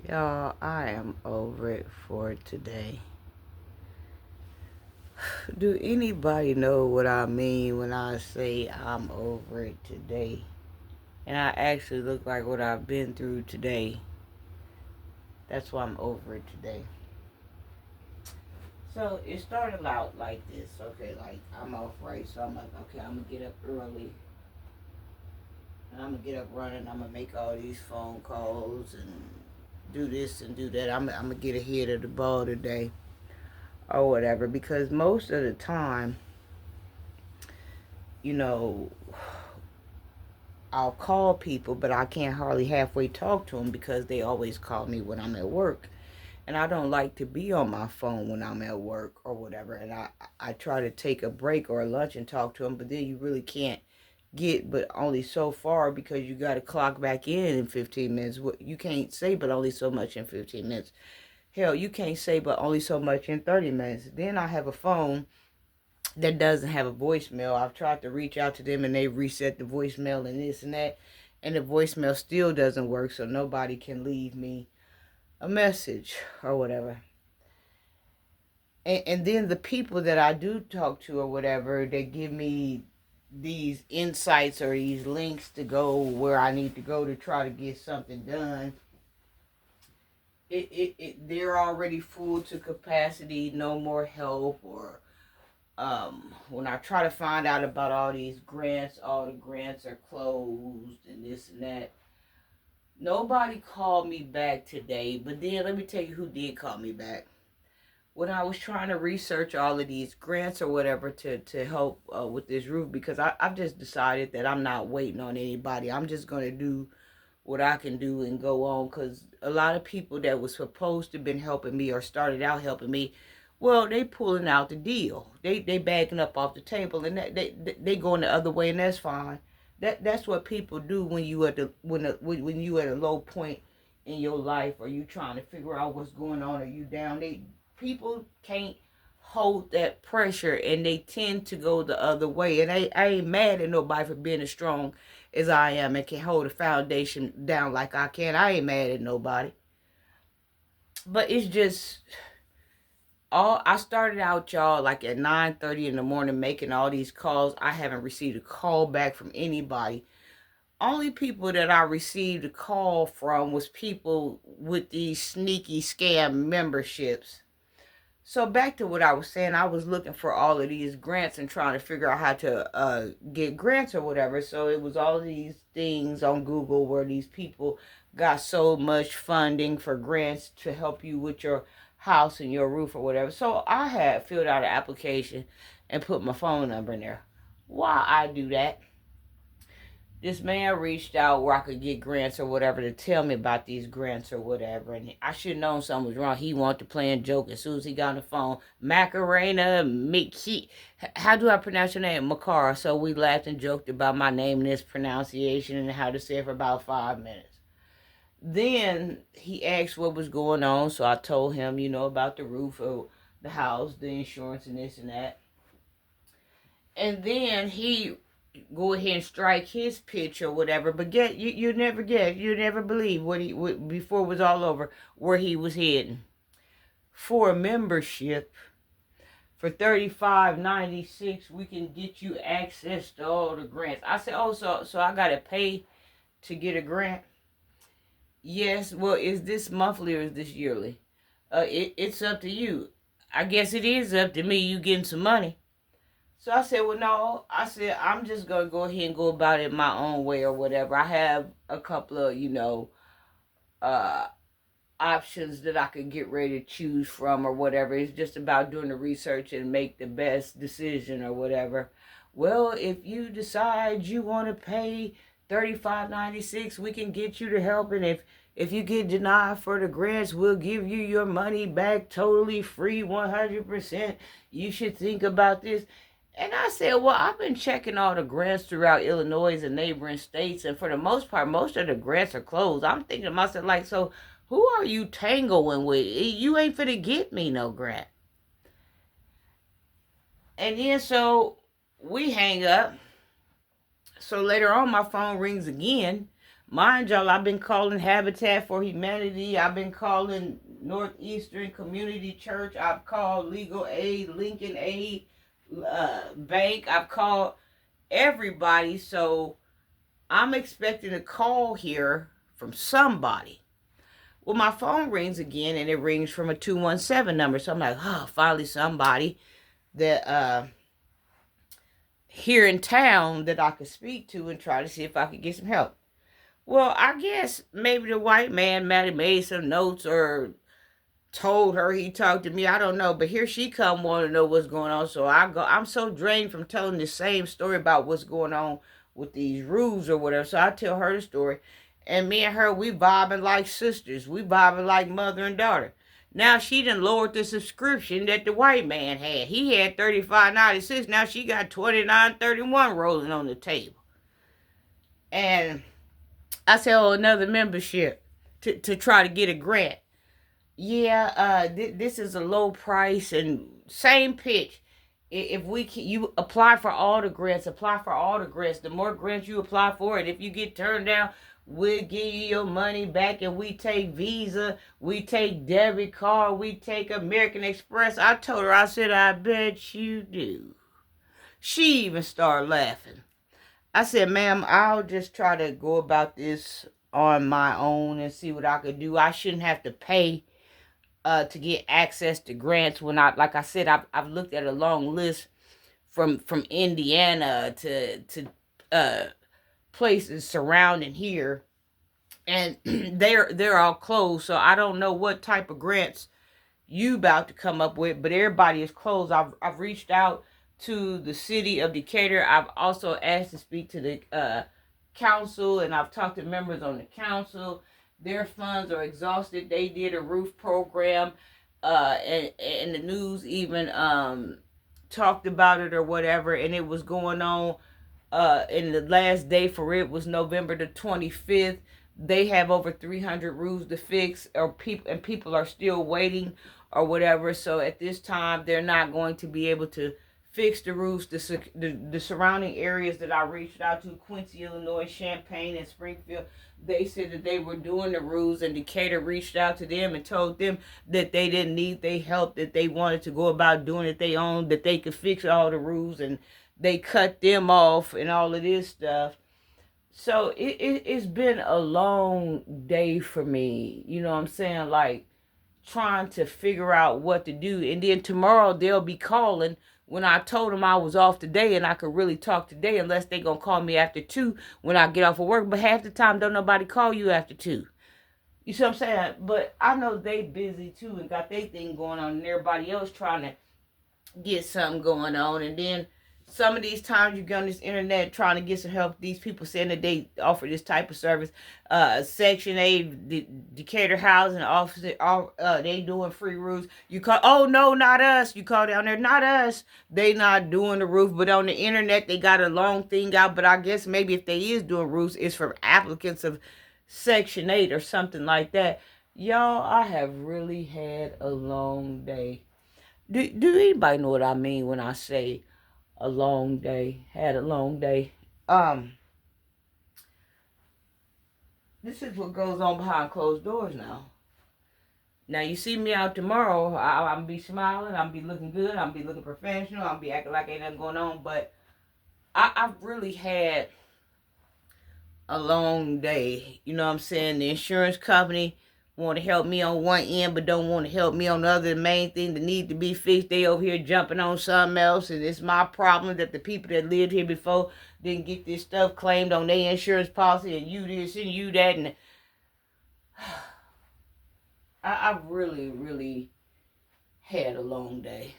Y'all, I am over it for today. Do anybody know what I mean when I say I'm over it today? And I actually look like what I've been through today. That's why I'm over it today. So it started out like this. Okay, like I'm off right, so I'm like, okay, I'm gonna get up early. And I'm gonna get up running. I'm gonna make all these phone calls and do this and do that. I'm gonna get ahead of the ball today or whatever, because most of the time, you know, I'll call people, but I can't hardly halfway talk to them because they always call me when I'm at work. And I don't like to be on my phone when I'm at work or whatever. And I try to take a break or a lunch and talk to them, but then you really can't get but only so far because you got to clock back in 15 minutes. You can't say but only so much in 15 minutes. Hell, you can't say but only so much in 30 minutes. Then I have a phone that doesn't have a voicemail. I've tried to reach out to them and they reset the voicemail and this and that, and the voicemail still doesn't work, so nobody can leave me a message or whatever. And then the people that I do talk to or whatever, they give me these insights or these links to go where I need to go to try to get something done. They're already full to capacity, no more help. Or when I try to find out about all these grants, all the grants are closed and this and that. Nobody called me back today, but then let me tell you who did call me back. When I was trying to research all of these grants or whatever to help with this roof, because I've just decided that I'm not waiting on anybody. I'm just going to do what I can do and go on, because a lot of people that was supposed to have been helping me or started out helping me, well, they pulling out the deal. They backing up off the table, and they going the other way, and that's fine. That's what people do when you at the when you at a low point in your life, or you trying to figure out what's going on, or you down. People can't hold that pressure, and they tend to go the other way. And I ain't mad at nobody for being as strong as I am and can hold a foundation down like I can. I ain't mad at nobody. But it's just all I started out, y'all, like at 9:30 in the morning making all these calls. I haven't received a call back from anybody. Only people that I received a call from was people with these sneaky scam memberships. So back to what I was saying, I was looking for all of these grants and trying to figure out how to get grants or whatever. So it was all these things on Google where these people got so much funding for grants to help you with your house and your roof or whatever. So I had filled out an application and put my phone number in there. Why I do that? This man reached out where I could get grants or whatever to tell me about these grants or whatever. And I should have known something was wrong. He wanted to play a joke as soon as he got on the phone. Macarena, Mickey. How do I pronounce your name? Makara. So we laughed and joked about my name and its pronunciation and how to say it for about 5 minutes. Then he asked what was going on. So I told him, about the roof of the house, the insurance and this and that. And then he go ahead and strike his pitch or whatever. But you never believe what before it was all over where he was heading for a membership. For $35.96, we can get you access to all the grants. I said, oh, so I gotta pay to get a grant? Yes. Well, is this monthly or is this yearly? It's up to you. I guess it is up to me. You getting some money. So I said, well, no. I said, I'm just going to go ahead and go about it my own way or whatever. I have a couple of, uh, options that I could get ready to choose from or whatever. It's just about doing the research and make the best decision or whatever. Well, if you decide you want to pay $35.96, we can get you the help. And if you get denied for the grants, we'll give you your money back totally free, 100%. You should think about this. And I said, well, I've been checking all the grants throughout Illinois and neighboring states, and for the most part, most of the grants are closed. I'm thinking to myself, like, so who are you tangling with? You ain't finna get me no grant. And then so we hang up. So later on, my phone rings again. Mind y'all, I've been calling Habitat for Humanity. I've been calling Northeastern Community Church. I've called Legal Aid, Lincoln Aid, Bank. I've called everybody. So I'm expecting a call here from somebody. Well, my phone rings again, and it rings from a 217 number. So I'm like, oh, finally somebody that here in town that I could speak to and try to see if I could get some help. Well, I guess maybe the white man might have made some notes or told her he talked to me. I don't know. But here she come want to know what's going on. So I'm so drained from telling the same story about what's going on with these roofs or whatever. So I tell her the story. And me and her, we vibing like sisters. We vibing like mother and daughter. Now she done lowered the subscription that the white man had. He had $35.96. Now she got $29.31 rolling on the table. And I said, oh, another membership to try to get a grant. Yeah, this is a low price and same pitch. If we can, you apply for all the grants, The more grants you apply for, and if you get turned down, we'll give you your money back. And we take Visa, we take debit card, we take American Express. I told her, I said, I bet you do. She even started laughing. I said, ma'am, I'll just try to go about this on my own and see what I could do. I shouldn't have to pay to get access to grants when like I said, I've looked at a long list from Indiana to places surrounding here, and they're all closed. So I don't know what type of grants you about to come up with, but everybody is closed. I've reached out to the city of Decatur. I've also asked to speak to the council, and I've talked to members on the council. Their funds are exhausted. They did a roof program, and the news even talked about it or whatever, and it was going on. And the last day for it was November the 25th. They have over 300 roofs to fix, or people are still waiting or whatever. So at this time, they're not going to be able to fix the roofs. The surrounding areas that I reached out to, Quincy, Illinois, Champaign, and Springfield, they said that they were doing the roofs, and Decatur reached out to them and told them that they didn't need their help, that they wanted to go about doing it their own, that they could fix all the roofs, and they cut them off and all of this stuff. So it's been a long day for me. You know what I'm saying? Like, trying to figure out what to do. And then tomorrow they'll be calling when I told them I was off today and I could really talk today, unless they going to call me after 2 when I get off of work. But half the time, don't nobody call you after 2. You see what I'm saying? But I know they busy too and got their thing going on, and everybody else trying to get something going on. And then some of these times you get on this internet trying to get some help. These people saying that they offer this type of service. Section 8, Decatur Housing Office, they doing free roofs. You call, oh no, not us. You call down there, not us. They not doing the roof, but on the internet they got a long thing out. But I guess maybe if they is doing roofs, it's for applicants of Section 8 or something like that. Y'all, I have really had a long day. Do anybody know what I mean when I say a long day? Had a long day. This is what goes on behind closed doors now. Now you see me out tomorrow, I'm be smiling, I'm be looking good, I'm be looking professional, I'm be acting like ain't nothing going on. But I've really had a long day. You know what I'm saying? The insurance company want to help me on one end, but don't want to help me on the other. The main thing that need to be fixed, they over here jumping on something else, and it's my problem that the people that lived here before didn't get this stuff claimed on their insurance policy, and you this and you that, and I've really, really had a long day.